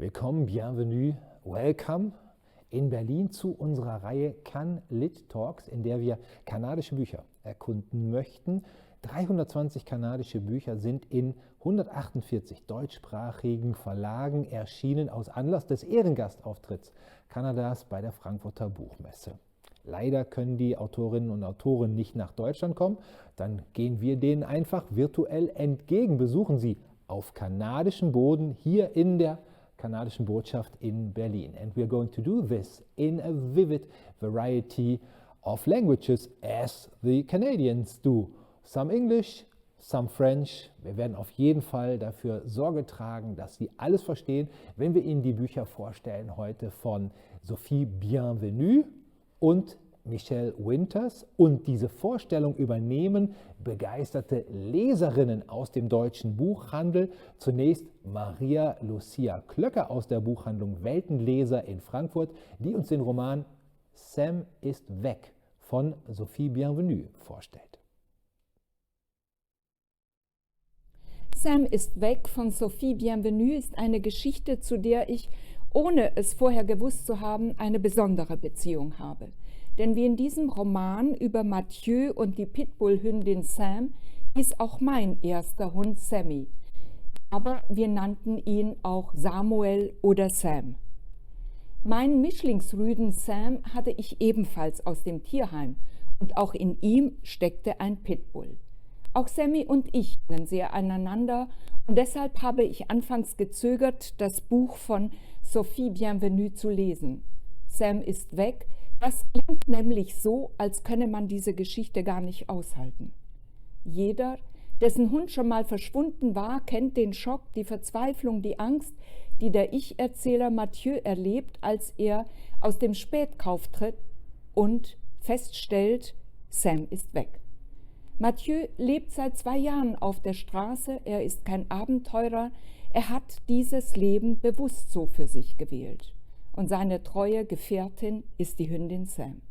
Willkommen, bienvenue, welcome in Berlin zu unserer Reihe Lit Talks, in der wir kanadische Bücher erkunden möchten. 320 kanadische Bücher sind in 148 deutschsprachigen Verlagen erschienen aus Anlass des Ehrengastauftritt Kanadas bei der Frankfurter Buchmesse. Leider können die Autorinnen und Autoren nicht nach Deutschland kommen, dann gehen wir denen einfach virtuell entgegen, besuchen sie auf kanadischem Boden hier in der kanadischen Botschaft in Berlin. And we are going to do this in a vivid variety of languages as the Canadians do. Some English, some French. Wir werden auf jeden Fall dafür Sorge tragen, dass Sie alles verstehen, wenn wir Ihnen die Bücher vorstellen heute von Sophie Bienvenu und Michelle Winters, und diese Vorstellung übernehmen begeisterte Leserinnen aus dem deutschen Buchhandel. Zunächst Maria Lucia Klöcker aus der Buchhandlung Weltenleser in Frankfurt, die uns den Roman Sam ist weg von Sophie Bienvenu vorstellt. Sam ist weg von Sophie Bienvenu ist eine Geschichte, zu der ich, ohne es vorher gewusst zu haben, eine besondere Beziehung habe. Denn wie in diesem Roman über Mathieu und die Pitbull-Hündin Sam hieß auch mein erster Hund Sammy. Aber wir nannten ihn auch Samuel oder Sam. Meinen Mischlingsrüden Sam hatte ich ebenfalls aus dem Tierheim und auch in ihm steckte ein Pitbull. Auch Sammy und ich kennen sehr aneinander und deshalb habe ich anfangs gezögert, das Buch von Sophie Bienvenu zu lesen. Sam ist weg. Das klingt nämlich so, als könne man diese Geschichte gar nicht aushalten. Jeder, dessen Hund schon mal verschwunden war, kennt den Schock, die Verzweiflung, die Angst, die der Ich-Erzähler Mathieu erlebt, als er aus dem Spätkauf tritt und feststellt, Sam ist weg. Mathieu lebt seit 2 Jahren auf der Straße, er ist kein Abenteurer, er hat dieses Leben bewusst so für sich gewählt. Und seine treue Gefährtin ist die Hündin Sam.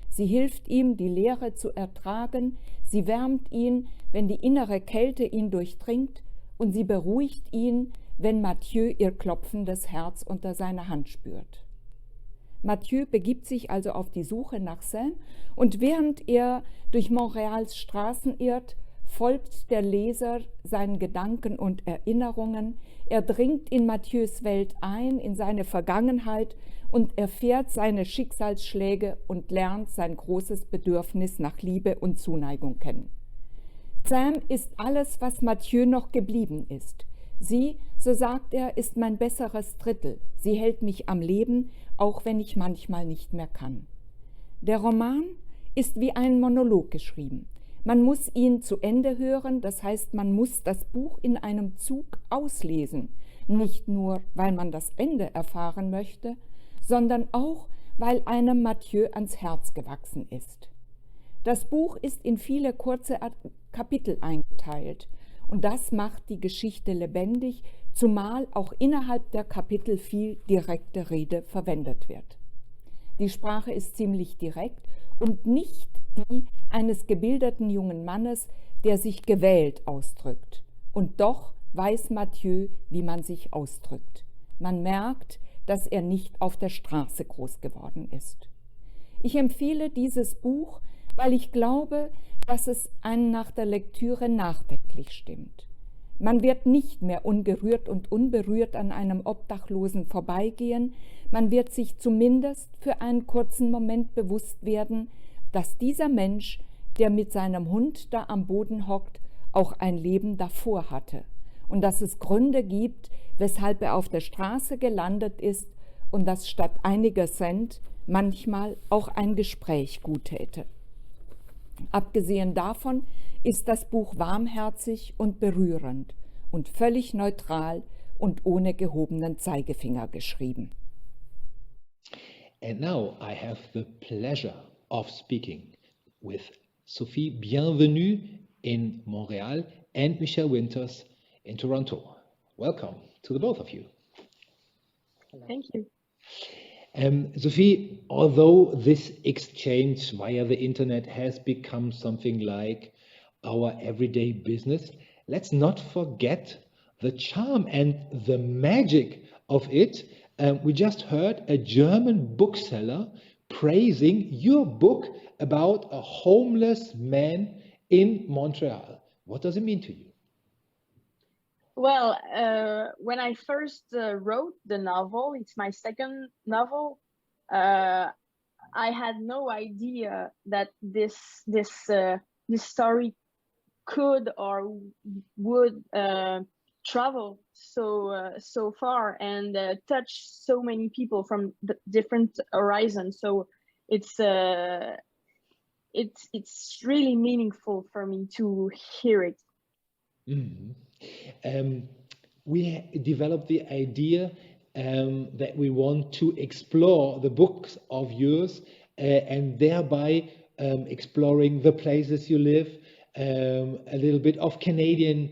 Sie hilft ihm, die Leere zu ertragen, sie wärmt ihn, wenn die innere Kälte ihn durchdringt, und sie beruhigt ihn, wenn Mathieu ihr klopfendes Herz unter seiner Hand spürt. Mathieu begibt sich also auf die Suche nach Sam, und während er durch Montreals Straßen irrt, folgt der Leser seinen Gedanken und Erinnerungen. Er dringt in Matthieus Welt ein, in seine Vergangenheit, und erfährt seine Schicksalsschläge und lernt sein großes Bedürfnis nach Liebe und Zuneigung kennen. Sam ist alles, was Mathieu noch geblieben ist. Sie, so sagt er, ist mein besseres Drittel. Sie hält mich am Leben, auch wenn ich manchmal nicht mehr kann. Der Roman ist wie ein Monolog geschrieben. Man muss ihn zu Ende hören, das heißt, man muss das Buch in einem Zug auslesen. Nicht nur, weil man das Ende erfahren möchte, sondern auch, weil einem Mathieu ans Herz gewachsen ist. Das Buch ist in viele kurze Kapitel eingeteilt und das macht die Geschichte lebendig, zumal auch innerhalb der Kapitel viel direkte Rede verwendet wird. Die Sprache ist ziemlich direkt und nicht die eines gebildeten jungen Mannes, der sich gewählt ausdrückt. Und doch weiß Mathieu, wie man sich ausdrückt. Man merkt, dass er nicht auf der Straße groß geworden ist. Ich empfehle dieses Buch, weil ich glaube, dass es einen nach der Lektüre nachdenklich stimmt. Man wird nicht mehr ungerührt und unberührt an einem Obdachlosen vorbeigehen, man wird sich zumindest für einen kurzen Moment bewusst werden, dass dieser Mensch, der mit seinem Hund da am Boden hockt, auch ein Leben davor hatte und dass es Gründe gibt, weshalb er auf der Straße gelandet ist und dass statt einiger Cent manchmal auch ein Gespräch gut täte. Abgesehen davon ist das Buch warmherzig und berührend und völlig neutral und ohne gehobenen Zeigefinger geschrieben. And now I have the pleasure of speaking with Sophie Bienvenu in Montreal and Michelle Winters in Toronto. Welcome to the both of you. Thank you. Sophie, although this exchange via the internet has become something like our everyday business, let's not forget the charm and the magic of it. We just heard a German bookseller praising your book about a homeless man in Montreal. What does it mean to you? Well, when I first wrote the novel, it's my second novel, I had no idea that this story could or would travel so far and touch so many people from different horizons. So it's really meaningful for me to hear it. Mm-hmm. We developed the idea that we want to explore the books of yours and thereby exploring the places you live, a little bit of Canadian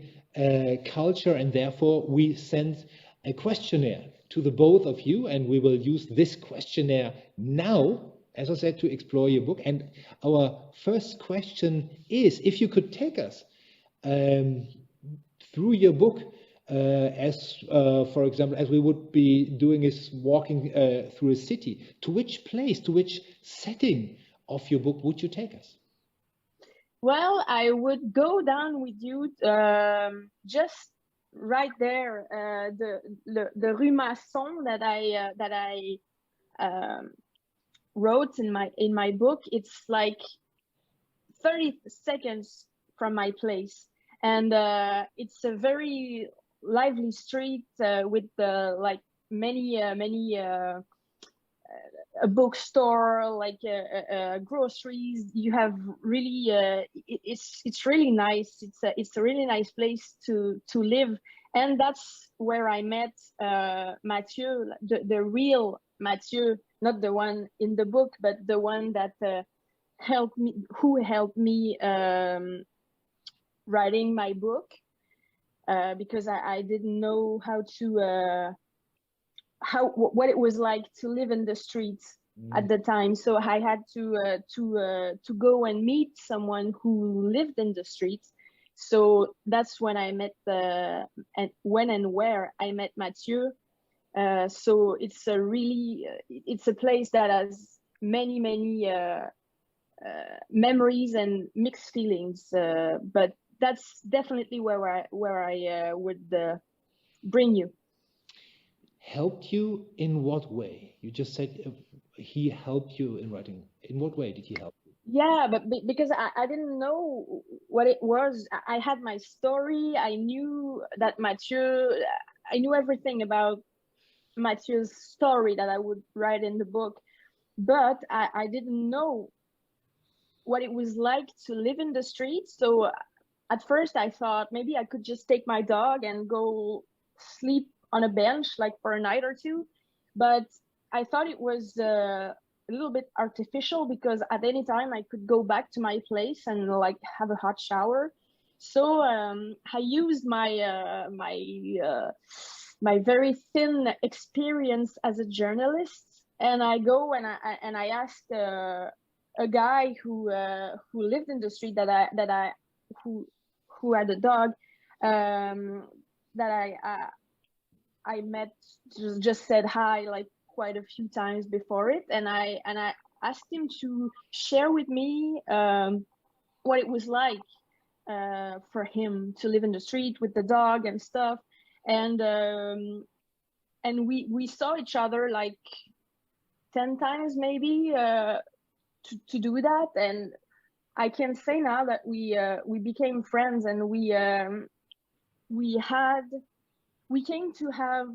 culture, and therefore we sent a questionnaire to the both of you, and we will use this questionnaire now, as I said, to explore your book. And our first question is, if you could take us through your book, for example, as we would be doing is walking through a city, to which place, to which setting of your book would you take us? Well, I would go down with you just right there, the Rue Masson that I wrote in my book. It's like 30 seconds from my place, and it's a very lively street with like many a bookstore, like groceries. You have really it's really nice. It's a really nice place to live, and that's where I met Mathieu, the real Mathieu, not the one in the book, but the one that helped me writing my book, because I didn't know what it was like to live in the streets at the time. So I had to go and meet someone who lived in the streets. So that's when I met when and where I met Mathieu. So it's a place that has many memories and mixed feelings. But that's definitely where I would bring you. Helped you in what way? You just said he helped you in writing. In what way did he help you? Yeah, but because I didn't know what it was. I had my story. I knew that I knew everything about Mathieu's story that I would write in the book, but I didn't know what it was like to live in the streets. So at first I thought maybe I could just take my dog and go sleep on a bench like for a night or two, but I thought it was a little bit artificial, because at any time I could go back to my place and like have a hot shower. So I used my my very thin experience as a journalist, and I go and I asked a guy who lived in the street who had a dog that I met, just said hi like quite a few times before it, and I asked him to share with me what it was like for him to live in the street with the dog and stuff, and we saw each other like 10 times maybe to do that, and I can say now that we became friends, and we came to have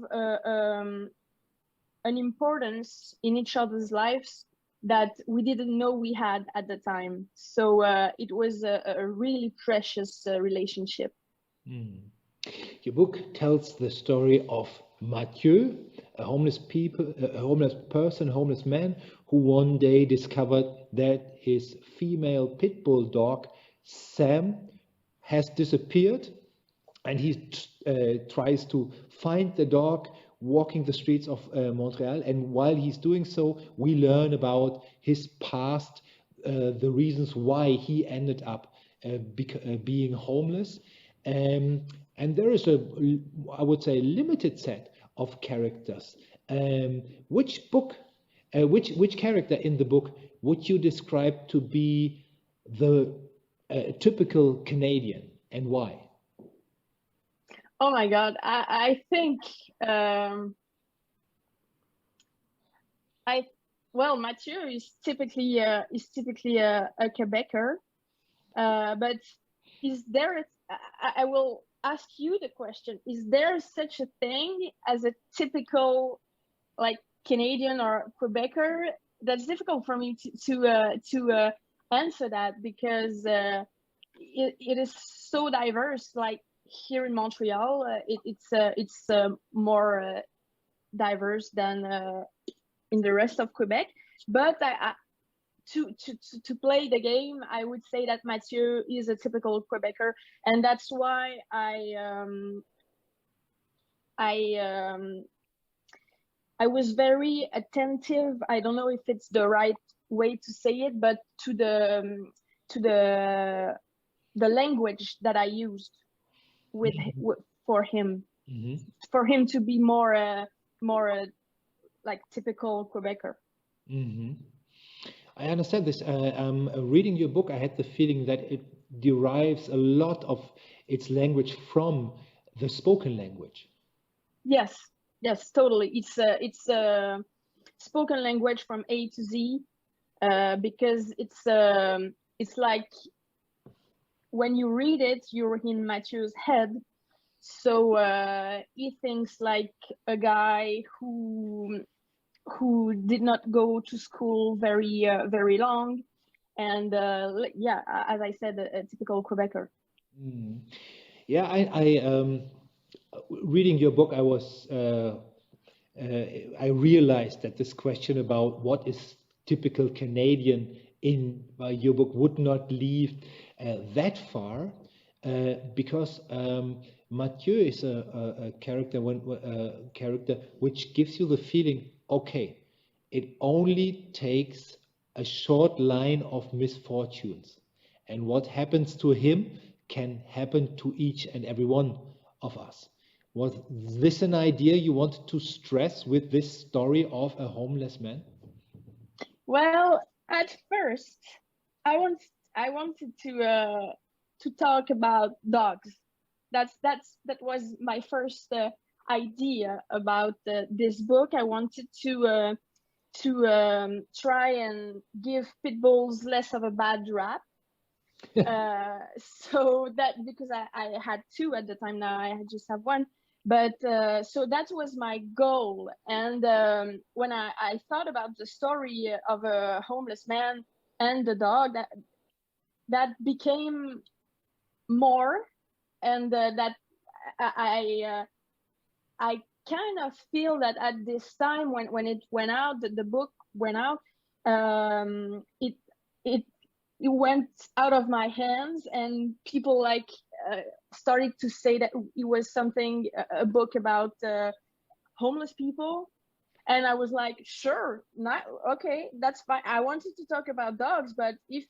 an importance in each other's lives that we didn't know we had at the time. So it was a really precious relationship. Your book tells the story of Mathieu, a homeless man who one day discovered that his female pit bull dog Sam has disappeared, and he tries to find the dog walking the streets of Montreal. And while he's doing so, we learn about his past, the reasons why he ended up being homeless. And there is I would say, limited set of characters. Which book, which character in the book would you describe to be the typical Canadian, and why? Oh my God, I think well, Mathieu is typically a Quebecer, but is there? I will ask you the question: is there such a thing as a typical, like, Canadian or Quebecer? That's difficult for me to answer that, because it is so diverse. Like here in Montreal, it's more diverse than in the rest of Quebec. But to play the game, I would say that Mathieu is a typical Quebecer, and that's why I was very attentive. I don't know if it's the right way to say it, but to the language that I used for him, for him to be more like typical Quebecer. I understand this. Reading your book, I had the feeling that it derives a lot of its language from the spoken language. Yes, totally. It's a spoken language from A to Z, because it's like when you read it, you're in Mathieu's head. So he thinks like a guy who did not go to school very long, and yeah, as I said, a typical Quebecer. Yeah, I reading your book, I realized that this question about what is typical Canadian in your book would not leave that far, because Mathieu is a character which gives you the feeling, okay, it only takes a short line of misfortunes, and what happens to him can happen to each and every one of us. Was this an idea you wanted to stress with this story of a homeless man? Well, at first, I wanted to talk about dogs. That was my first idea about this book. I wanted to try and give pit bulls less of a bad rap. So that, because I had two at the time, now I just have one. But so that was my goal. And when I thought about the story of a homeless man and the dog, that became more, and that I kind of feel that at this time when it went out, the book went out, it went out of my hands, and people like started to say that it was a book about homeless people, and I was like, sure, not okay, that's fine. I wanted to talk about dogs, but if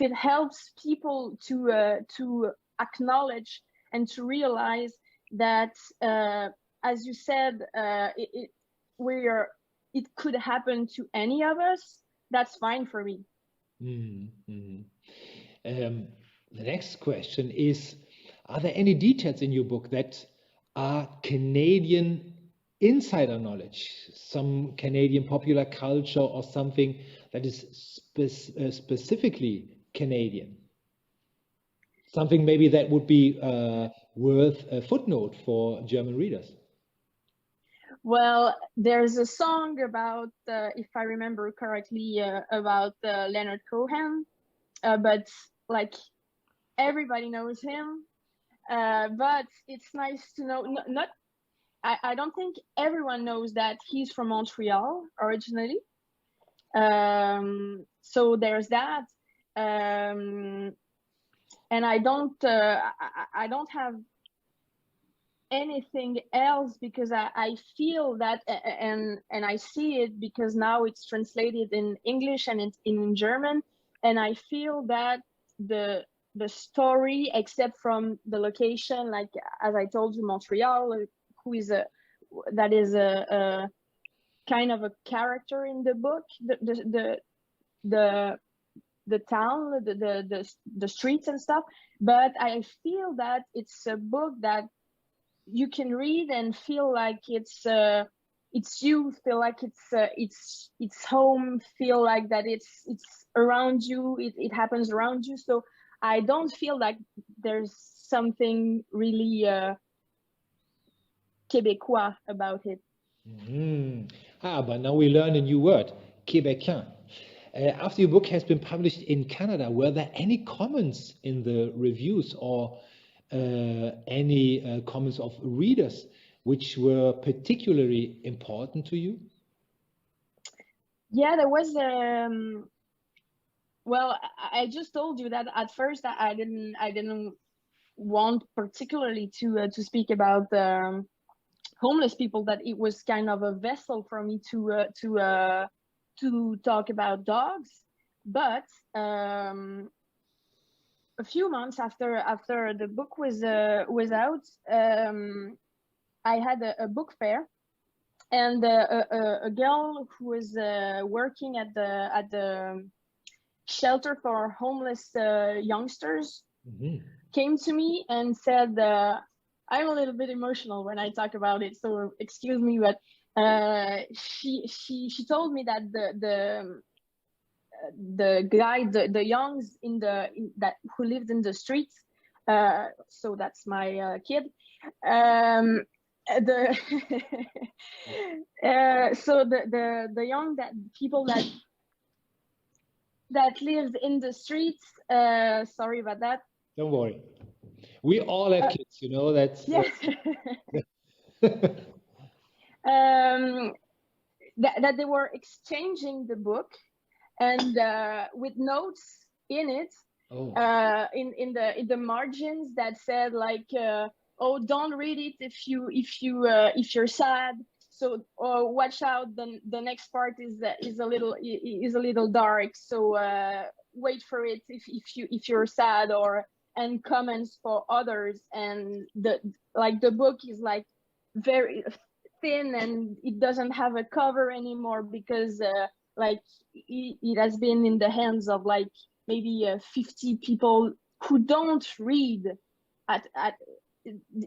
it helps people to acknowledge and to realize that, as you said, it could happen to any of us, that's fine for me. The next question is, are there any details in your book that are Canadian insider knowledge, some Canadian popular culture or something that is specifically Canadian? Something maybe that would be worth a footnote for German readers. Well, there's a song about, if I remember correctly, about Leonard Cohen, but like everybody knows him. But it's nice to know, I don't think everyone knows that he's from Montreal originally. So there's that. And I don't have anything else, because I feel that, and I see it because now it's translated in English and in German, and I feel that the the story, except from the location, like as I told you, Montreal, that is a kind of a character in the book, the town, the streets and stuff. But I feel that it's a book that you can read and feel like it's you, feel like it's home, feel like that it's around you, it happens around you. So I don't feel like there's something really Québécois about it. Mm. But now we learn a new word, Québécois. After your book has been published in Canada, were there any comments in the reviews or any comments of readers which were particularly important to you? Yeah, there was. Well, I just told you that at first I didn't want particularly to speak about homeless people. That it was kind of a vessel for me to talk about dogs. But a few months after the book was out, I had a book fair, and a girl who was working at the shelter for homeless youngsters came to me and said, I'm a little bit emotional when I talk about it, so excuse me, but she told me that the guy, the youngs that who lived in the streets, so that's my kid, so the young people that lived in the streets, sorry about that. Don't worry. We all have kids, you know, that's... Yes. That they were exchanging the book and with notes in it, in the margins that said like, oh, don't read it if you're sad. So watch out. The next part is a little dark. So wait for it if you're sad, and comments for others. And the book is like very thin and it doesn't have a cover anymore because like it has been in the hands of like maybe 50 people who don't read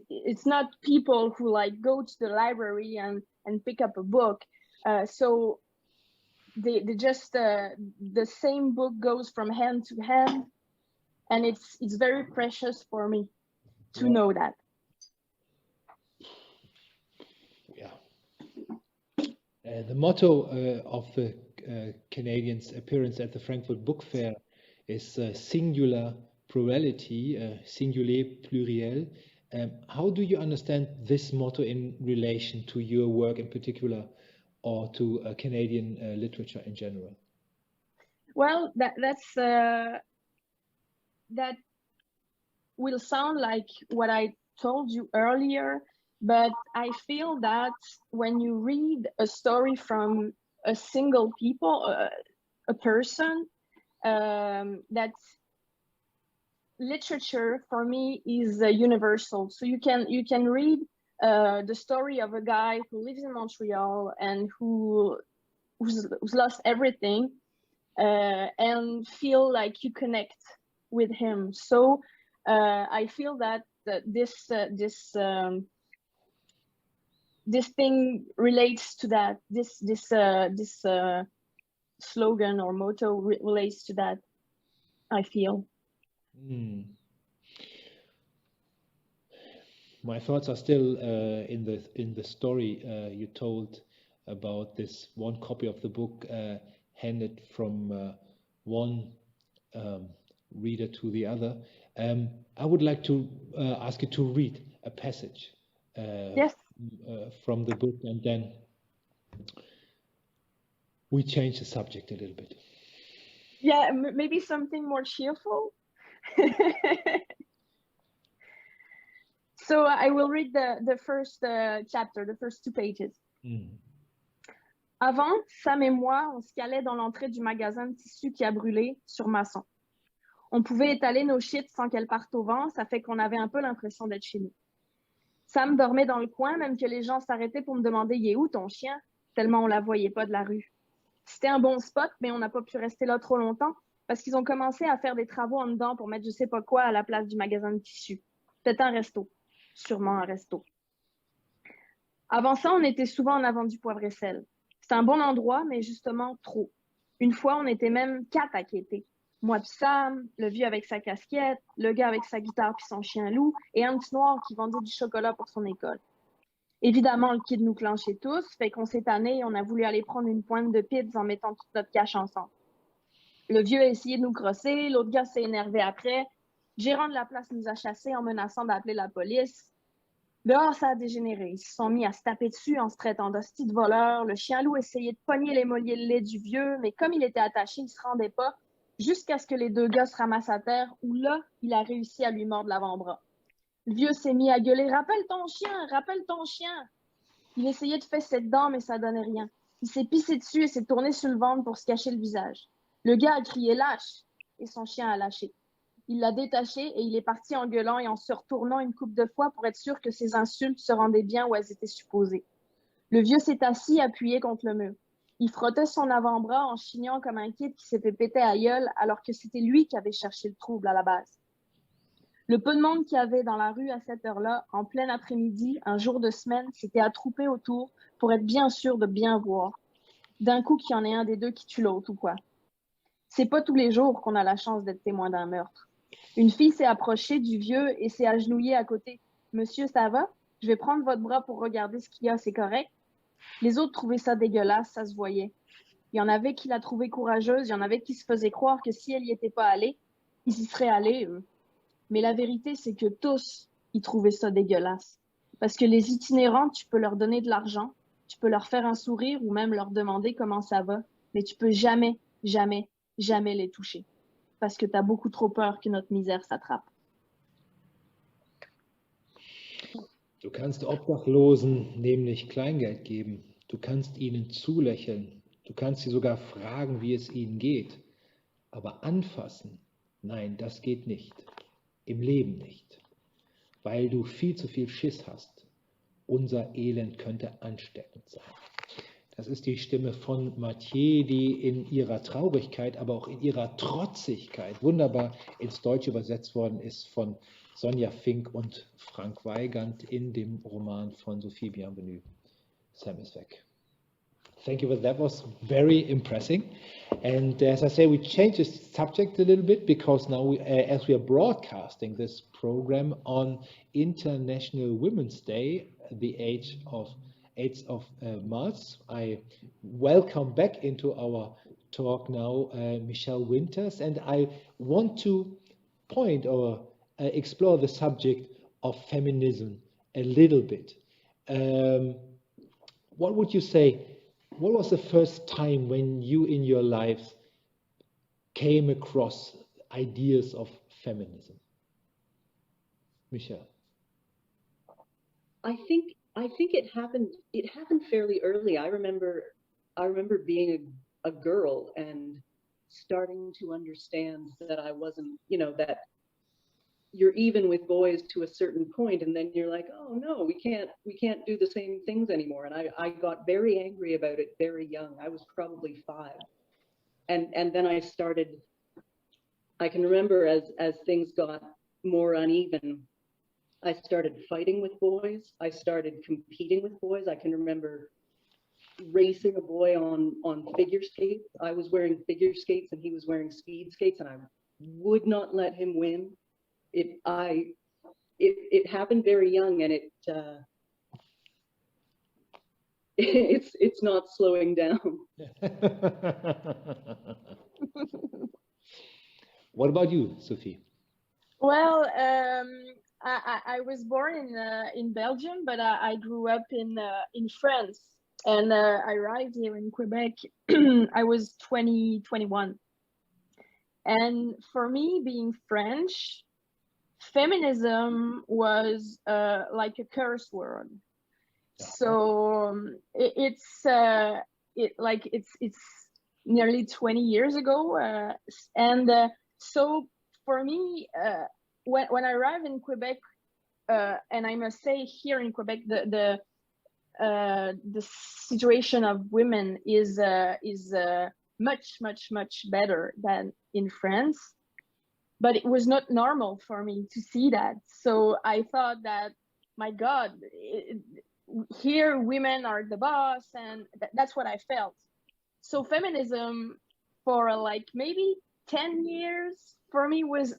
it's not people who like go to the library and pick up a book, so they just the same book goes from hand to hand, and it's very precious for me to know that. The motto of the Canadians' appearance at the Frankfurt Book Fair is singular plurality, singulier pluriel. How do you understand this motto in relation to your work in particular, or to Canadian literature in general? Well, that will sound like what I told you earlier, but I feel that when you read a story from a single people, a person, that literature for me is universal. So you can read the story of a guy who lives in Montreal and who's lost everything, and feel like you connect with him. So I feel that this thing relates to that. This slogan or motto relates to that, I feel. My thoughts are still in the story you told about this one copy of the book handed from one reader to the other. I would like to ask you to read a passage Yes. From the book, and then we change the subject a little bit. Yeah, maybe something more cheerful. So I will read the first chapter, the first 2 pages. Avant, Sam et moi, on se calait dans l'entrée du magasin de tissus qui a brûlé sur Masson. On pouvait étaler nos shit sans qu'elles partent au vent, ça fait qu'on avait un peu l'impression d'être chez nous. Sam dormait dans le coin, même que les gens s'arrêtaient pour me demander « Il est où ton chien ?» tellement on la voyait pas de la rue. C'était un bon spot, mais on n'a pas pu rester là trop longtemps parce qu'ils ont commencé à faire des travaux en dedans pour mettre je sais pas quoi à la place du magasin de tissus. Peut-être un resto. Sûrement un resto. Avant ça, on était souvent en avant du poivre et sel. C'était un bon endroit, mais justement trop. Une fois, on était même 4 à quêter. Moi puis Sam, le vieux avec sa casquette, le gars avec sa guitare puis son chien loup, et un petit noir qui vendait du chocolat pour son école. Évidemment, le kid nous clenchait tous, fait qu'on s'est tanné et on a voulu aller prendre une pointe de pizza en mettant toute notre cash ensemble. Le vieux a essayé de nous crosser, l'autre gars s'est énervé après. Le gérant de la place nous a chassés en menaçant d'appeler la police. Dehors, ça a dégénéré. Ils se sont mis à se taper dessus en se traitant d'hostie de voleurs. Le chien loup essayait de pogner les mollets de lait du vieux, mais comme il était attaché, il se rendait pas, jusqu'à ce que les 2 gars se ramassent à terre, où là, il a réussi à lui mordre l'avant-bras. Le vieux s'est mis à gueuler « Rappelle ton chien! Rappelle ton chien! » Il essayait de fesser dedans, mais ça donnait rien. Il s'est pissé dessus et s'est tourné sur le ventre pour se cacher le visage. Le gars a crié « Lâche !» et son chien a lâché. Il l'a détaché et il est parti en gueulant et en se retournant une couple de fois pour être sûr que ses insultes se rendaient bien où elles étaient supposées. Le vieux s'est assis appuyé contre le mur. Il frottait son avant-bras en chignant comme un kid qui s'est fait péter à gueule alors que c'était lui qui avait cherché le trouble à la base. Le peu de monde qu'il y avait dans la rue à cette heure-là, en plein après-midi, un jour de semaine, s'était attroupé autour pour être bien sûr de bien voir. D'un coup qu'il y en ait un des deux qui tue l'autre ou quoi. C'est pas tous les jours qu'on a la chance d'être témoin d'un meurtre. Une fille s'est approchée du vieux et s'est agenouillée à côté. « Monsieur, ça va? Je vais prendre votre bras pour regarder ce qu'il y a, c'est correct? » Les autres trouvaient ça dégueulasse, ça se voyait. Il y en avait qui la trouvaient courageuse, il y en avait qui se faisaient croire que si elle y était pas allée, ils y seraient allés, eux. Mais la vérité, c'est que tous, ils trouvaient ça dégueulasse. Parce que les itinérants, tu peux leur donner de l'argent, tu peux leur faire un sourire ou même leur demander comment ça va, mais tu peux jamais, jamais, jamais les toucher. Parce que tu as beaucoup trop peur que notre misère s'attrape. Du kannst Obdachlosen nämlich Kleingeld geben. Du kannst ihnen zulächeln. Du kannst sie sogar fragen, wie es ihnen geht. Aber anfassen, nein, das geht nicht. Im Leben nicht. Weil du viel zu viel Schiss hast. Unser Elend könnte ansteckend sein. Das ist die Stimme von Mathieu, die in ihrer Traurigkeit, aber auch in ihrer Trotzigkeit wunderbar ins Deutsche übersetzt worden ist von Sonja Fink und Frank Weigand in dem Roman von Sophie Bienvenu. Sam ist weg. Thank you, that was very impressive. And as I say, we changed the subject a little bit because now, as we are broadcasting this program on International Women's Day, the 8th of March, I welcome back into our talk now Michelle Winters, and I want to point or explore the subject of feminism a little bit. What would you say? What was the first time when you in your lives came across ideas of feminism? Michelle. I think it happened fairly early. I remember being a girl and starting to understand that I wasn't, that you're even with boys to a certain point, and then you're like, oh no, we can't do the same things anymore. And I got very angry about it very young. I was probably 5. And then I can remember as things got more uneven, I started fighting with boys. I started competing with boys. I can remember racing a boy on figure skates. I was wearing figure skates and he was wearing speed skates, and I would not let him win. It happened very young, and it's not slowing down. What about you, Sophie? Well, I was born in Belgium, but I grew up in France, and I arrived here in Quebec. I was 21, and for me, being French, feminism was like a curse word. So it's nearly 20 years ago, and so for me, when I arrived in Quebec, and I must say here in Quebec, the situation of women is much better than in France. But it was not normal for me to see that. So I thought that, my God, here women are the boss, and that's what I felt. So feminism for like maybe 10 years for me was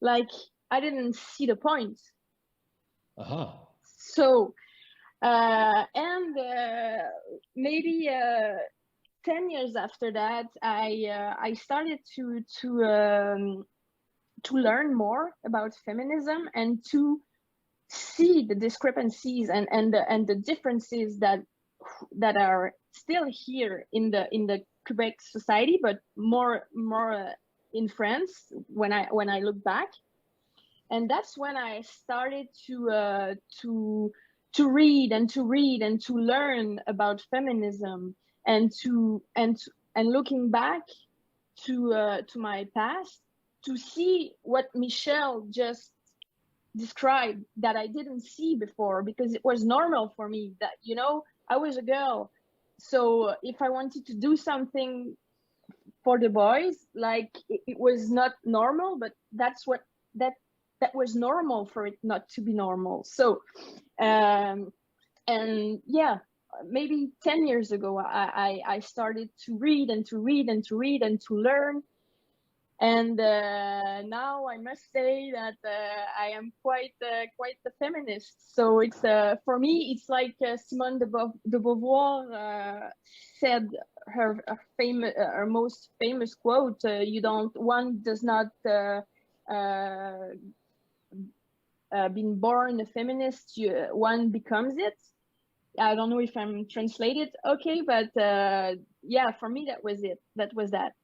like, I didn't see the point. So, maybe 10 years after that, I started to learn more about feminism and to see the discrepancies and the differences that are still here in the Quebec society, but more in France when I look back. And that's when I started to read and to learn about feminism, and looking back to my past, to see what Michelle just described that I didn't see before, because it was normal for me that, I was a girl. So if I wanted to do something for the boys, like it was not normal, but that was normal for it not to be normal. So, maybe 10 years ago, I started to read and to learn. And now I must say that I am quite the feminist. So it's for me, it's like Simone de Beauvoir said her most famous quote: "One does not been born a feminist, one becomes it." I don't know if I'm translated okay, but for me that was it. That was that.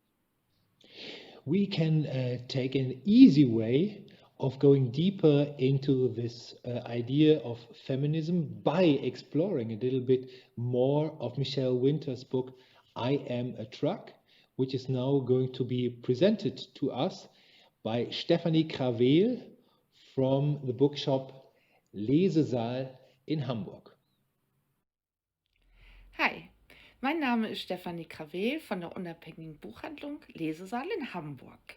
We can take an easy way of going deeper into this idea of feminism by exploring a little bit more of Michelle Winter's book, I Am a Truck, which is now going to be presented to us by Stefanie Cravel from the bookshop Lesesaal in Hamburg. Hi, mein Name ist Stefanie Cravel von der unabhängigen Buchhandlung Lesesaal in Hamburg.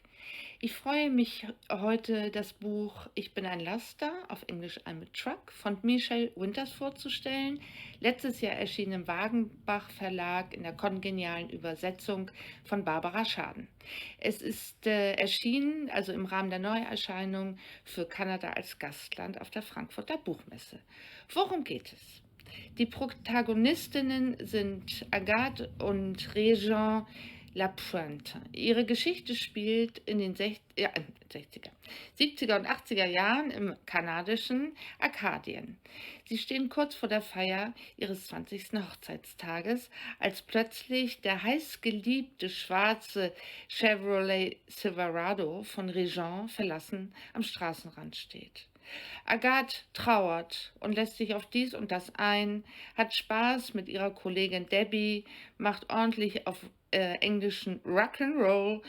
Ich freue mich heute, das Buch Ich bin ein Laster, auf Englisch I'm a Truck, von Michelle Winters vorzustellen. Letztes Jahr erschien im Wagenbach Verlag in der kongenialen Übersetzung von Barbara Schaden. Es ist erschienen, also im Rahmen der Neuerscheinungen, für Kanada als Gastland auf der Frankfurter Buchmesse. Worum geht es? Die Protagonistinnen sind Agathe und Régent Lapointe. Ihre Geschichte spielt in den 70er und 80er Jahren im kanadischen Arkadien. Sie stehen kurz vor der Feier ihres 20. Hochzeitstages, als plötzlich der heißgeliebte schwarze Chevrolet Silverado von Régent verlassen am Straßenrand steht. Agathe trauert und lässt sich auf dies und das ein, hat Spaß mit ihrer Kollegin Debbie, macht ordentlich auf englischen Rock'n'Roll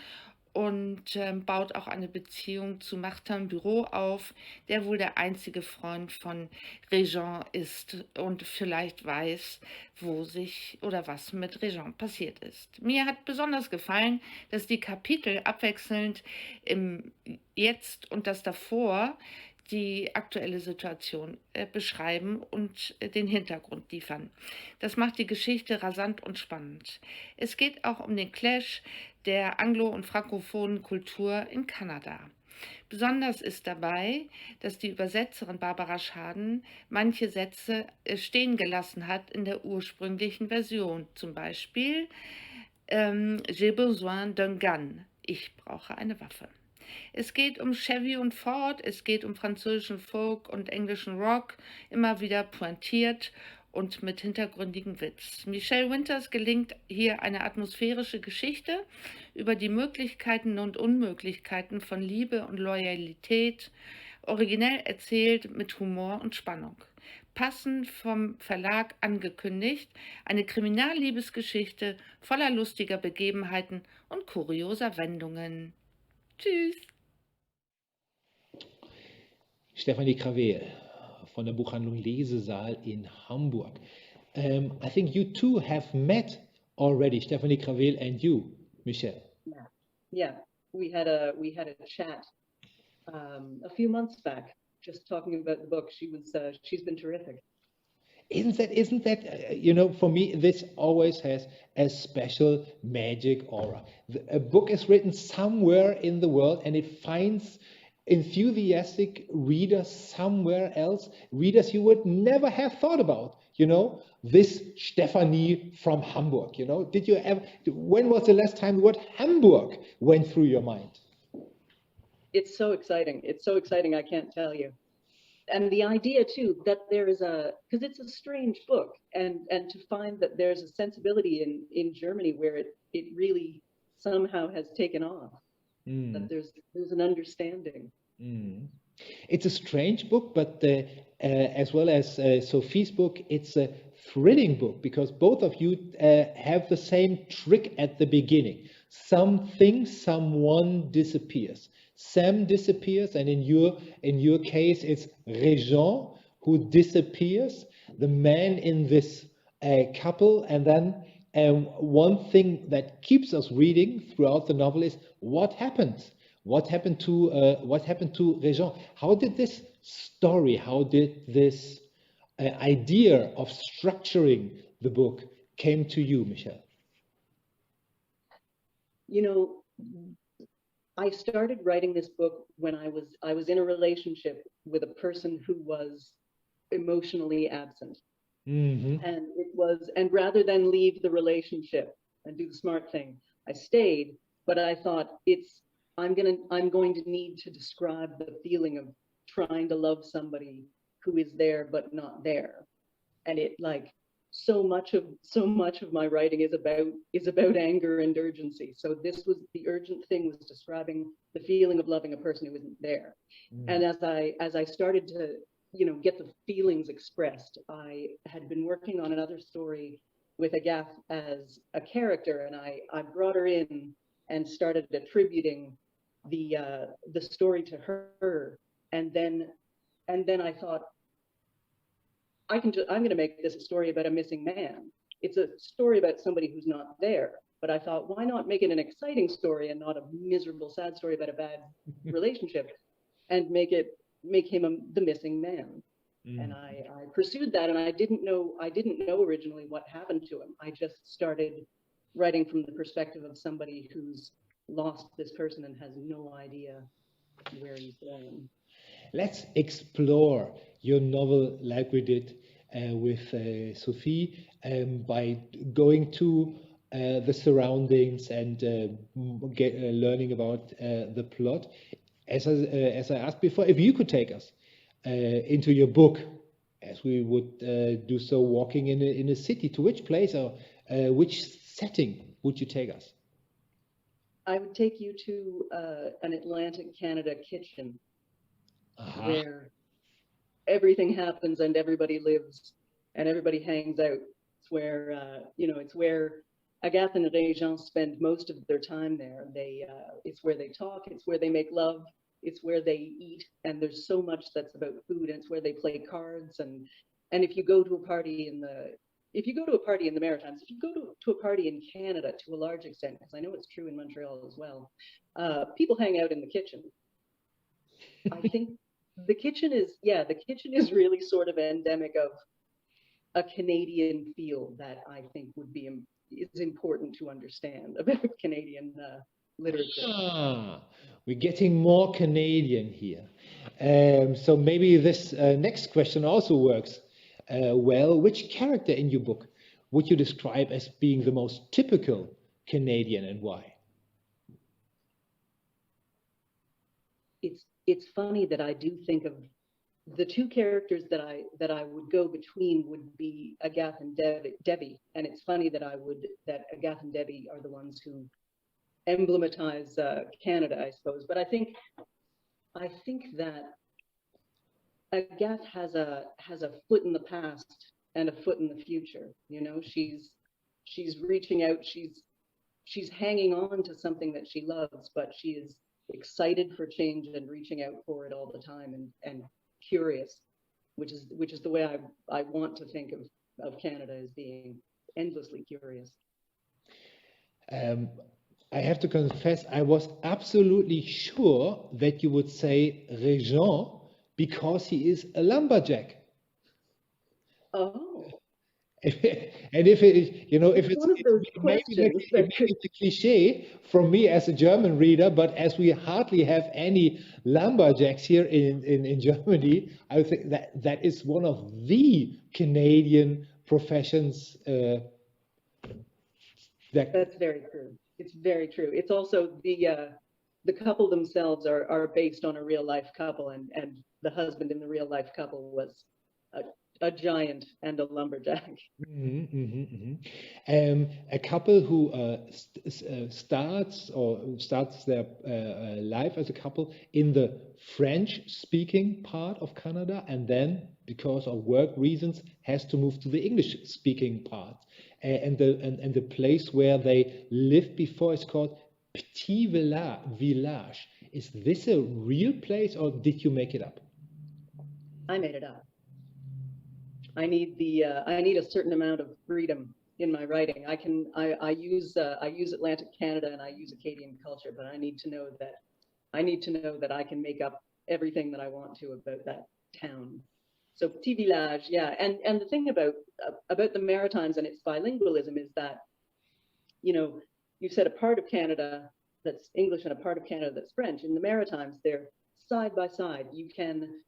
und baut auch eine Beziehung zu Martin Bureau auf, der wohl der einzige Freund von Régent ist und vielleicht weiß, wo sich oder was mit Régent passiert ist. Mir hat besonders gefallen, dass die Kapitel abwechselnd im Jetzt und das Davor die aktuelle Situation beschreiben und den Hintergrund liefern. Das macht die Geschichte rasant und spannend. Es geht auch um den Clash der anglo- und frankophonen Kultur in Kanada. Besonders ist dabei, dass die Übersetzerin Barbara Schaden manche Sätze stehen gelassen hat in der ursprünglichen Version. Zum Beispiel J'ai besoin d'un gun. Ich brauche eine Waffe. Es geht um Chevy und Ford, es geht um französischen Folk und englischen Rock, immer wieder pointiert und mit hintergründigem Witz. Michelle Winters gelingt hier eine atmosphärische Geschichte über die Möglichkeiten und Unmöglichkeiten von Liebe und Loyalität, originell erzählt mit Humor und Spannung. Passend vom Verlag angekündigt, eine Kriminalliebesgeschichte voller lustiger Begebenheiten und kurioser Wendungen. Tschüss! Stefanie Krawel von der Buchhandlung Lesesaal in Hamburg. I think you two have met already, Stefanie Krawel and you, Michelle. Yeah. We had a chat a few months back, just talking about the book. She's been terrific. Isn't that you know, for me, this always has a special magic aura. A book is written somewhere in the world and it finds enthusiastic readers somewhere else, readers you would never have thought about, you know, this Stefanie from Hamburg, you know. When was the last time the word Hamburg went through your mind? It's so exciting. It's so exciting, I can't tell you. And the idea too that there is because it's a strange book, and to find that there's a sensibility in Germany where it really somehow has taken off. That there's an understanding. It's a strange book, but as well as Sophie's book, it's a thrilling book because both of you have the same trick at the beginning. Someone disappears. Sam disappears, and in your case, it's Régent who disappears, the man in this couple, and then one thing that keeps us reading throughout the novel is what happened. What happened to Régent? How did this story, how did this idea of structuring the book came to you, Michelle? You know, I started writing this book when I was in a relationship with a person who was emotionally absent. And rather than leave the relationship and do the smart thing, I stayed, but I thought I'm going to need to describe the feeling of trying to love somebody who is there but not there. And it, like, so much of my writing is about anger and urgency. So this was the urgent thing, was describing the feeling of loving a person who isn't there. And as I started to, you know, get the feelings expressed, I had been working on another story with Agathe as a character, and I brought her in and started attributing the story to her, and then I thought, I'm going to make this a story about a missing man. It's a story about somebody who's not there. But I thought, why not make it an exciting story and not a miserable, sad story about a bad relationship, and make him the missing man. And I pursued that, and I didn't know originally what happened to him. I just started writing from the perspective of somebody who's lost this person and has no idea where he's going. Let's explore your novel like we did with Sophie by going to the surroundings and learning about the plot. As I asked before, if you could take us into your book, as we would do so walking in a city, to which place or which setting would you take us? I would take you to an Atlantic Canada kitchen. Where everything happens and everybody lives and everybody hangs out. It's where it's where Agathe and Régent spend most of their time there. It's where they talk, it's where they make love, it's where they eat, and there's so much that's about food, and it's where they play cards. And if you go to a party in the Maritimes, if you go to a party in Canada to a large extent, because I know it's true in Montreal as well, people hang out in the kitchen. I think the kitchen is really sort of endemic of a Canadian feel that I think is important to understand about Canadian literature. We're getting more Canadian here. So maybe this next question also works well. Which character in your book would you describe as being the most typical Canadian, and why? It's funny that I do think of the two characters that I would go between would be Agathe and Debbie, and it's funny that Agathe and Debbie are the ones who emblematize Canada, I suppose. But I think that Agathe has a foot in the past and a foot in the future. You know, she's reaching out, she's hanging on to something that she loves, but she is excited for change and reaching out for it all the time, and curious, which is the way I want to think of Canada, as being endlessly curious. I have to confess, I was absolutely sure that you would say Régent because he is a lumberjack. Oh. And if it, you know, if it's one of those maybe questions that could... it's a cliche from me as a German reader, but as we hardly have any lumberjacks here in Germany, I think that is one of the Canadian professions. That's very true. It's very true. It's also the couple themselves are based on a real life couple, and the husband in the real life couple was a giant and a lumberjack. A couple who starts their life as a couple in the French-speaking part of Canada, and then, because of work reasons, has to move to the English-speaking part. And the place where they lived before is called Petit Village. Is this a real place, or did you make it up? I made it up. I need a certain amount of freedom in my writing. I use Atlantic Canada and I use Acadian culture, but I need to know that I can make up everything that I want to about that town. So Petit Village, yeah. And the thing about the Maritimes and its bilingualism is that, you know, you said a part of Canada that's English and a part of Canada that's French. In the Maritimes, they're side by side. You can,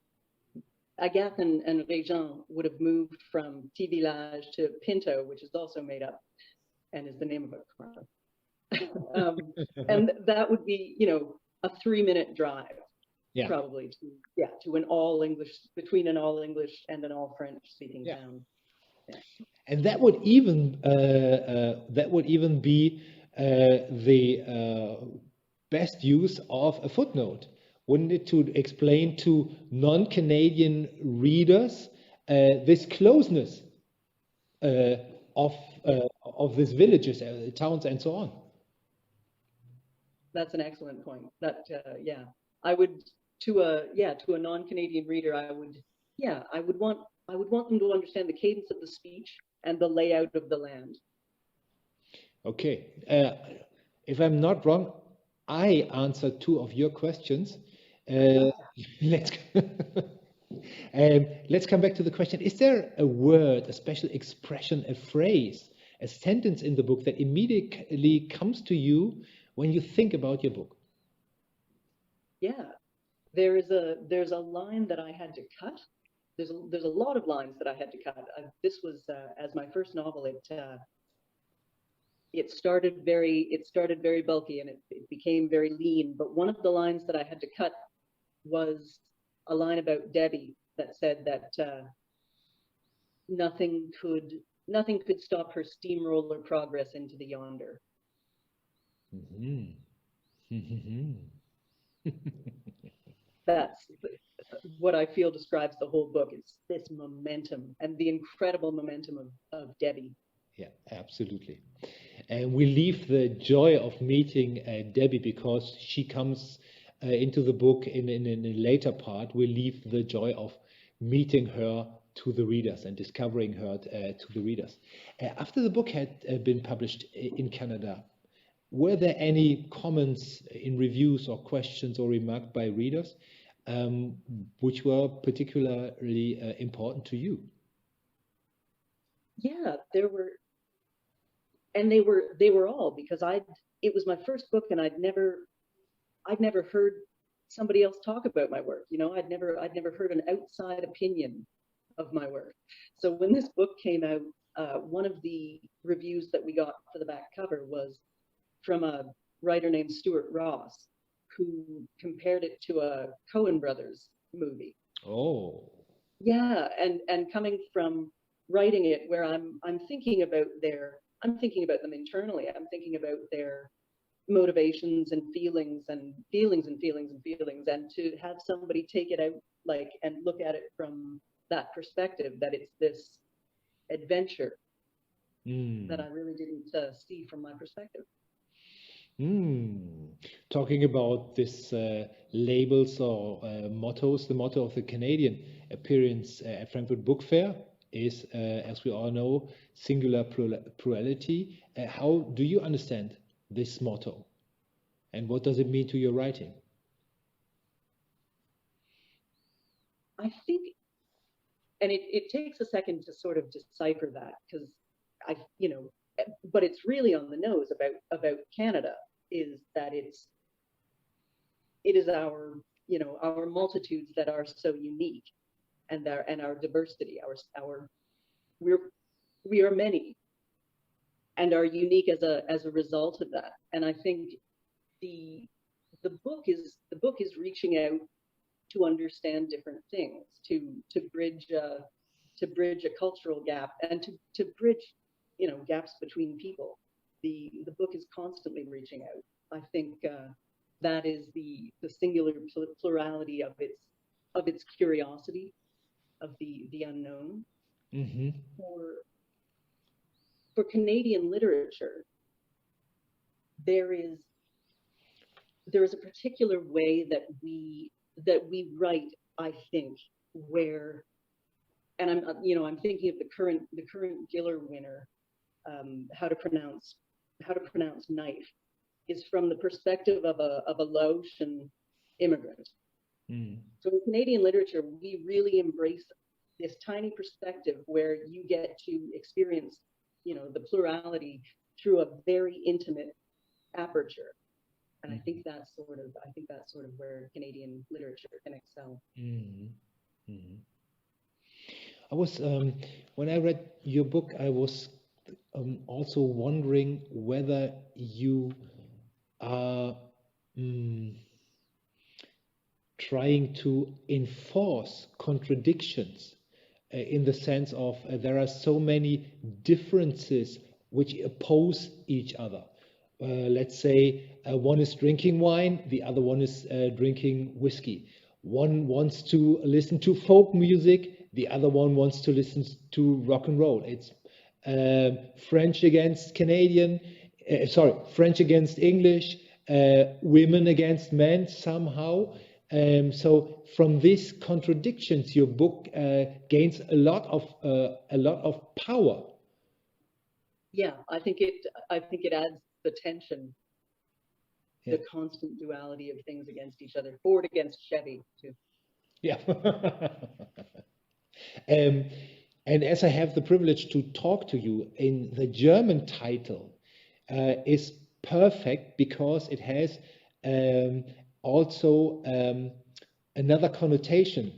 Agathe and Régent would have moved from Petit Village to Pinto, which is also made up and is the name of a car. And that would be, you know, a 3-minute drive. Yeah. Probably to an all English, between an all English and an all French speaking town. Yeah. And that would even be the best use of a footnote, wouldn't it, to explain to non-Canadian readers this closeness of these villages, towns, and so on. That's an excellent point. That I would. To a non-Canadian reader, I would want them to understand the cadence of the speech and the layout of the land. Okay, if I'm not wrong, I answered 2 of your questions. Let's come back to the question: is there a word, a special expression, a phrase, a sentence in the book that immediately comes to you when you think about your book? Yeah. There's a line that I had to cut. There's a lot of lines that I had to cut. This was as my first novel. It started very bulky and it became very lean. But one of the lines that I had to cut was a line about Debbie that said that nothing could stop her steamroller progress into the yonder. That's what I feel describes the whole book. It's this momentum and the incredible momentum of Debbie. Yeah, absolutely. And we leave the joy of meeting Debbie because she comes into the book in a later part. We leave the joy of meeting her to the readers and discovering her to the readers. After the book had been published in Canada, were there any comments in reviews or questions or remarks by readers which were particularly important to you? Yeah, there were, and they were all, because it was my first book and I'd never heard somebody else talk about my work. You know, I'd never heard an outside opinion of my work. So when this book came out, one of the reviews that we got for the back cover was from a writer named Stuart Ross, who compared it to a Coen Brothers movie. Oh. Yeah, and coming from writing it where I'm thinking about them internally. I'm thinking about their motivations and feelings, and to have somebody take it out and look at it from that perspective, that it's this adventure that I really didn't see from my perspective. Talking about this labels or mottos, the motto of the Canadian appearance at Frankfurt Book Fair is, as we all know, singular plurality. How do you understand this motto? And what does it mean to your writing? I think, and it takes a second to sort of decipher that, because but it's really on the nose about Canada, is that it is our multitudes that are so unique, and our diversity, we are many and are unique as a result of that. And I think the book is reaching out to understand different things, to bridge a cultural gap, and to bridge gaps between people. The book is constantly reaching out. I think that is the singular plurality of its curiosity, of the unknown. Mm-hmm. For Canadian literature, there is a particular way that we write, I think, where, and I'm thinking of the current Giller winner, how to pronounce knife, is from the perspective of a Laotian immigrant. So in Canadian literature, we really embrace this tiny perspective where you get to experience, the plurality through a very intimate aperture. And I think that's sort of where Canadian literature can excel. I was when I read your book, I was also wondering whether you are trying to enforce contradictions in the sense of there are so many differences which oppose each other. Let's say one is drinking wine, the other one is drinking whiskey. One wants to listen to folk music, the other one wants to listen to rock and roll. It's French against French against English, women against men somehow. So from these contradictions, your book gains a lot of power. Yeah, I think it adds the tension, the constant duality of things against each other. Ford against Chevy too. Yeah. And as I have the privilege to talk to you, in the German title is perfect because it has also another connotation.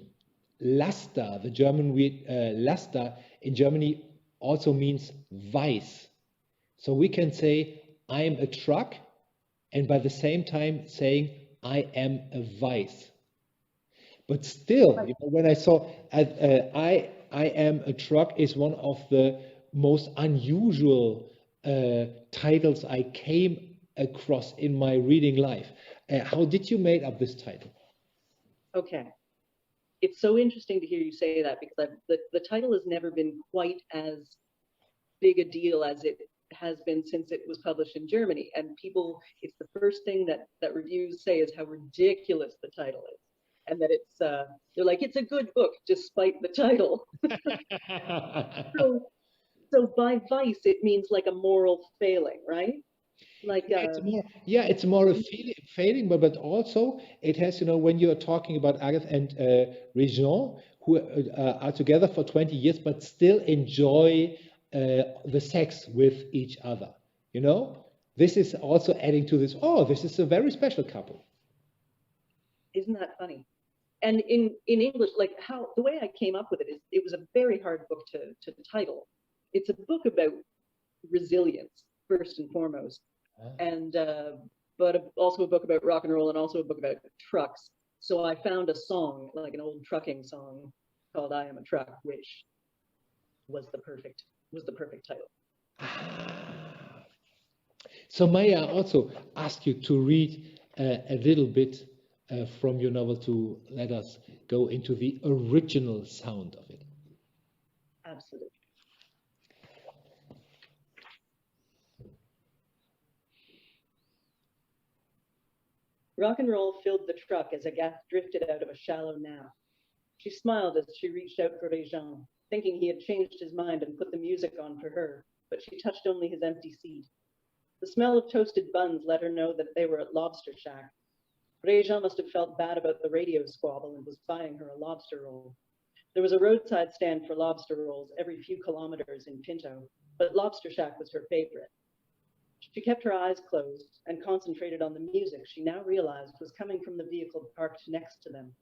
Laster, the German word Laster in Germany also means vice. So we can say I am a truck, and by the same time saying I am a vice. But still, when I saw I am a truck is one of the most unusual titles I came across in my reading life. How did you make up this title? Okay. It's so interesting to hear you say that, because the title has never been quite as big a deal as it has been since it was published in Germany. And it's the first thing that reviews say is how ridiculous the title is. And that it's, they're like, it's a good book despite the title. So by vice, it means like a moral failing, right? Like it's more a failing, but also it has, when you're talking about Agathe and Regent, who are together for 20 years, but still enjoy the sex with each other. This is also adding to this. Oh, this is a very special couple. Isn't that funny? And in English, like the way I came up with it is, it was a very hard book to title. It's a book about resilience, first and foremost, and but also a book about rock and roll, and also a book about trucks. So I found a song, like an old trucking song, called "I Am a Truck," which was the perfect title. So may I also ask you to read a little bit from your novel to let us go into the original sound of it? Absolutely. Rock and roll filled the truck as Agathe drifted out of a shallow nap. She smiled as she reached out for Régent, thinking he had changed his mind and put the music on for her, but she touched only his empty seat. The smell of toasted buns let her know that they were at Lobster Shack. Régent must have felt bad about the radio squabble and was buying her a lobster roll. There was a roadside stand for lobster rolls every few kilometers in Pinto, but Lobster Shack was her favorite. She kept her eyes closed and concentrated on the music she now realized was coming from the vehicle parked next to them.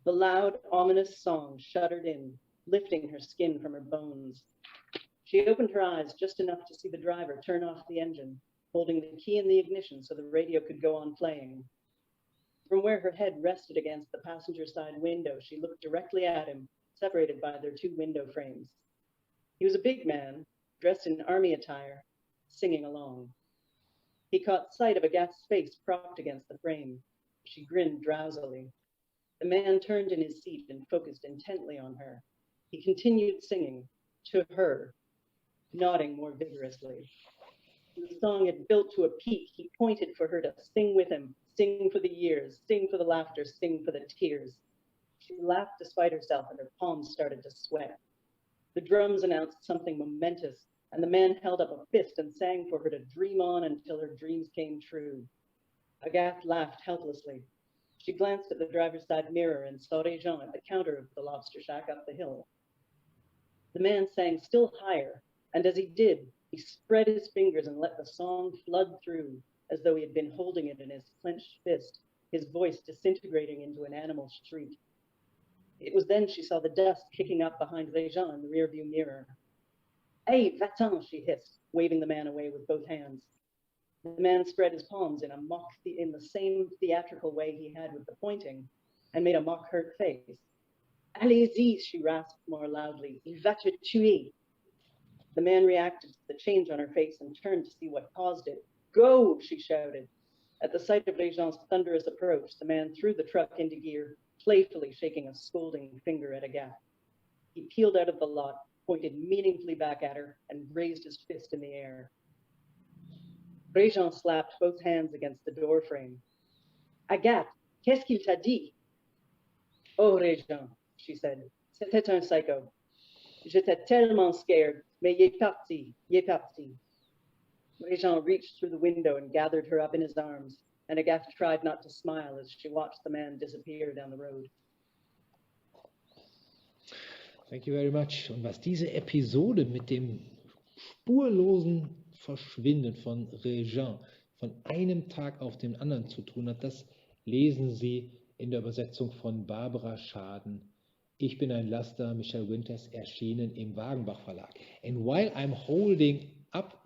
The loud, ominous song shuddered in, lifting her skin from her bones. She opened her eyes just enough to see the driver turn off the engine, holding the key in the ignition so the radio could go on playing. From where her head rested against the passenger side window, she looked directly at him, separated by their two window frames. He was a big man, dressed in army attire, singing along. He caught sight of Agathe's face propped against the frame. She grinned drowsily. The man turned in his seat and focused intently on her. He continued singing, to her, nodding more vigorously. The song had built to a peak. He pointed for her to sing with him, sing for the years, sing for the laughter, sing for the tears. She laughed despite herself and her palms started to sweat. The drums announced something momentous, and the man held up a fist and sang for her to dream on until her dreams came true. Agathe laughed helplessly. She glanced at the driver's side mirror and saw Régent at the counter of the Lobster Shack up the hill. The man sang still higher, and as he did, he spread his fingers and let the song flood through, as though he had been holding it in his clenched fist, his voice disintegrating into an animal shriek. It was then she saw the dust kicking up behind Régent in the rearview mirror. Hey, va-t'en, she hissed, waving the man away with both hands. The man spread his palms in the same theatrical way he had with the pointing, and made a mock hurt face. Allez-y, she rasped more loudly. Il va te tuer. The man reacted to the change on her face and turned to see what caused it. Go, she shouted. At the sight of Régent's thunderous approach, the man threw the truck into gear, playfully shaking a scolding finger at Agathe. He peeled out of the lot, pointed meaningfully back at her, and raised his fist in the air. Régent slapped both hands against the door frame. Agathe, qu'est-ce qu'il t'a dit? Oh, Régent, she said, c'était un psycho. J'étais tellement scared, mais il est parti, il est parti. Régent reached through the window and gathered her up in his arms, and Agathe tried not to smile as she watched the man disappear down the road. Thank you very much. Und was diese Episode mit dem spurlosen Verschwinden von Régent von einem Tag auf den anderen zu tun hat, das lesen Sie in der Übersetzung von Barbara Schaden. Ich bin ein Laster, Michelle Winters, erschienen im Wagenbach Verlag. And while I'm holding up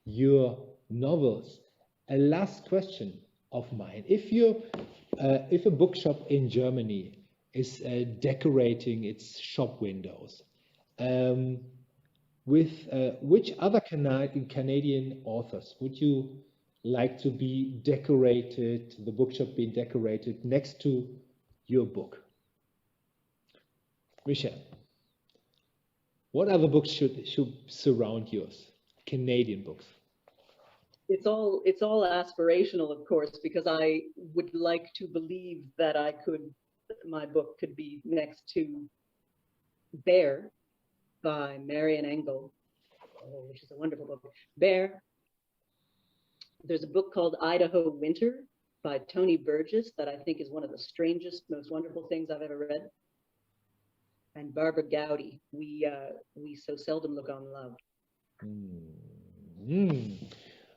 your novels, a last question of mine. If a bookshop in Germany is decorating its shop windows, with which other Canadian authors would you like to be decorated, the bookshop being decorated next to your book? Michelle, what other books should surround yours? Canadian books. It's all aspirational, of course, because I would like to believe that my book could be next to Bear by Marian Engel, which is a wonderful book. Bear. There's a book called Idaho Winter by Tony Burgess that I think is one of the strangest, most wonderful things I've ever read. And Barbara Gowdy, We So Seldom Look on Love.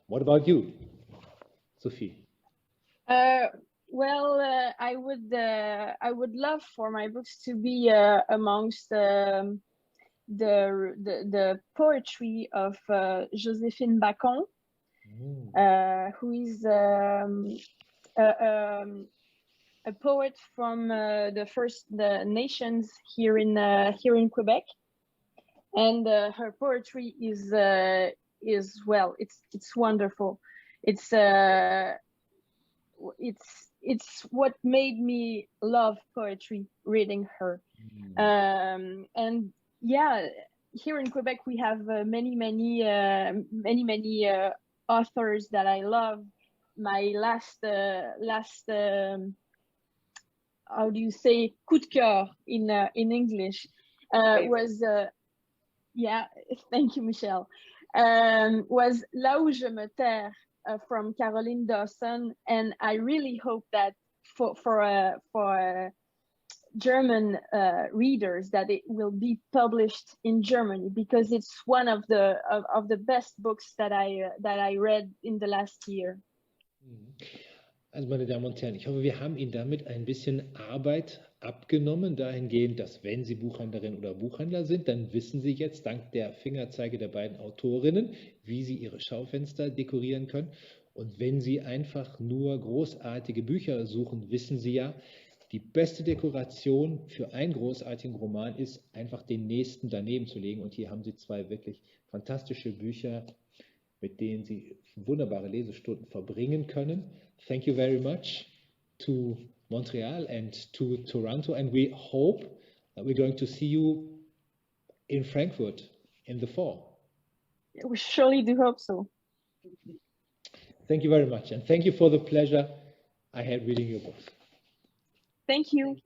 What about you, Sophie? Well, I would love for my books to be amongst the poetry of Joséphine Bacon, who is a poet from the First Nations here in Quebec, and her poetry is well, it's wonderful. It's what made me love poetry, reading her. And yeah, here in Quebec we have many authors that I love, my last how do you say coup de cœur in English was yeah, thank you, Michelle. Was Là où je me terre from Caroline Dawson, and I really hope that for German readers that it will be published in Germany, because it's one of the best books that I read in the last year. Also meine Damen und Herren, ich hoffe, wir haben Ihnen damit ein bisschen Arbeit abgenommen, dahingehend, dass wenn Sie Buchhändlerin oder Buchhändler sind, dann wissen Sie jetzt dank der Fingerzeige der beiden Autorinnen, wie Sie Ihre Schaufenster dekorieren können. Und wenn Sie einfach nur großartige Bücher suchen, wissen Sie ja, die beste Dekoration für einen großartigen Roman ist, einfach den nächsten daneben zu legen. Und hier haben Sie zwei wirklich fantastische Bücher, mit denen Sie wunderbare Lesestunden verbringen können. Thank you very much to Montreal and to Toronto, and we hope that we're going to see you in Frankfurt in the fall. We surely do hope so. Thank you very much, and thank you for the pleasure I had reading your books. Thank you.